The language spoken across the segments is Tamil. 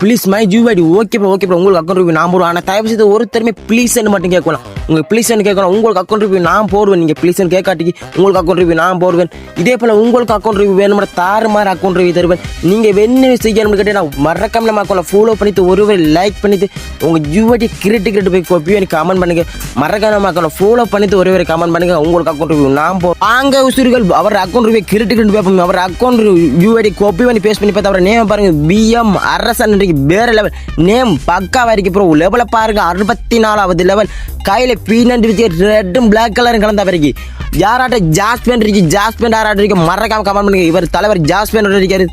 ப்ளீஸ் மை ஜூஐடி ஓகே ப்ரோ உங்களுக்கு அக்கௌண்ட் ரிவ்யூ நான் போடுவேன். ஆனால் தயவு செய்து ஒருத்தருமே ப்ளீஸ்ன்னு மட்டும் கேட்கலாம். உங்களுக்கு ப்ளீஸ்ன்னு கேட்கலாம். உங்களுக்கு அக்கௌண்ட் ரிவ்யூ நான் போடுவேன். நீங்கள் ப்ளீஸ்ன்னு கேட்காட்டிக்கு உங்களுக்கு அக்கௌண்ட் ரிவ்யூ நான் போடுவேன். இதே போல் உங்களுக்கு அக்கௌண்ட் ரிவ்யூ வேணும் தாறுமாறு அக்கௌண்ட் ரிவ்யூ தருவேன். நீங்கள் என்ன செய்யணும்னு கேட்டீங்கன்னா மறக்காம நம்ம அக்கௌண்ட்டில் ஃபாலோ பண்ணிட்டு ஒருவர் லைக் பண்ணிட்டு உங்கள் ஜூஐடி கிரிட்டு போய் காப்பி பண்ணி கமெண்ட் பண்ணுங்க. மறக்காம நம்ம அக்கௌண்ட்டில் ஃபாலோ பண்ணிட்டு ஒருவர் கமெண்ட் பண்ணுங்க. உங்களுக்கு அக்கௌண்ட் ரிவ்யூ நான் அங்கே உசுரிகள் அவர் அக்கௌண்ட் ரிவ்யூ கிரிட்டு பேப்போம். அவர் அக்கௌண்ட் ஜூஐடி காப்பி பண்ணி பேஸ்ட் பண்ணி பார்த்தா அவர் நேம் பாருங்க BM அரசன் வேற லெவல் நேம் பக்கா வரைக்கும் ப்ரோ லெவலை பாருங்க 64வது லெவல் கையில் பீனண்ட் ரெட்டும் பிளாக் கலரும் கலந்த வரைக்கும் யாராட்ட ஜாஸ்பெண்ட் இருக்கு ஜாஸ்பெண்ட் ஆராட்ட இருக்கு மறக்காம கமெண்ட் பண்ணுங்க. இவர் தலைவர் ஜாஸ்பெண்ட் இருக்காரு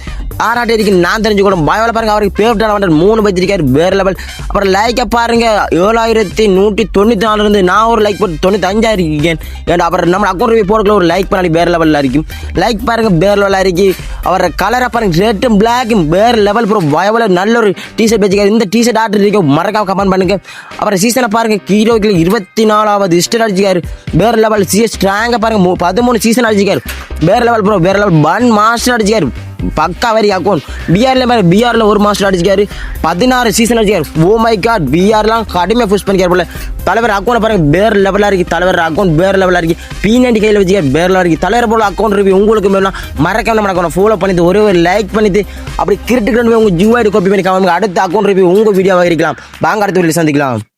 ஆராட்ட இருக்கு நான் தெரிஞ்சு கூட பயோல பாருங்க அவருக்கு பேவ்டான 3 வச்சிருக்காரு வேற லெவல். அப்புறம் லைக்கை பாருங்க 7194 இருந்து நான் ஒரு லைக் போட்டு 95 இருக்கேன். ஏன்னா அப்புறம் நம்ம அக்கௌண்ட் ரிவ்யூ போடக்குள்ள ஒரு லைக் பண்ணி வேற லெவலில் இருக்கும். லைக் பாருங்க வேற லெவலாக இருக்கு. அவரை கலரை பாருங்க ரெட்டும் பிளாக்கும் வேற லெவல் ப்ரோ பயோல நல்ல ஒரு டிஷர்ட் வச்சுக்காரு. இந்த டிஷர்ட் ஆர்டர் இருக்கு மறக்காம கமெண்ட் பண்ணுங்க. அப்புறம் சீசனை பாருங்க ஹீரோக்கில் 24வது ஹிஸ்டர் அடிச்சிக்காரு வேற லெவல். ஸ்ட்ராங்கா பாருங்க 13 சீசன் அடிச்சிக்காரு வேற லெவல் ப்ரோ வேற லெவல். 1 மாஸ்டர் அடிச்சிக்காரு பக்கா வரி அக்கௌண்ட். பிஆர்ல ஒரு மாஸ்டர் அடிச்சிக்காரு 16 சீசன் அடிச்சிக்காரு. ஓ மை காட் பிஆர்லாம் கடுமையாக புஷ் பண்ணிக்காரு போல. தலைவர் அக்கௌண்ட் பாருங்க வேற லெவலாக இருக்கு. தலைவர் அக்கௌண்ட் வேற லெவலாக இருக்கு. P90 கையில் வச்சுக்காரு வேற லெவலாக இருக்கு. தலைவர் போல அக்கௌண்ட் ரிவ்யூ உங்களுக்கு மேலாம் மறக்காம நம்ம அக்கௌண்ட் ஃபாலோ பண்ணிட்டு ஒரு லைக் பண்ணிட்டு அப்படி கிரிட்டுக்கு உங்கள் ஜூஐடி காப்பி பண்ணி காமிங்க. அடுத்த அக்கௌண்ட் ரிவ்யூ உங்கள் வீடியோவாக இருக்கலாம். வாங்க அடுத்த வீடியோ சந்திக்கலாம்.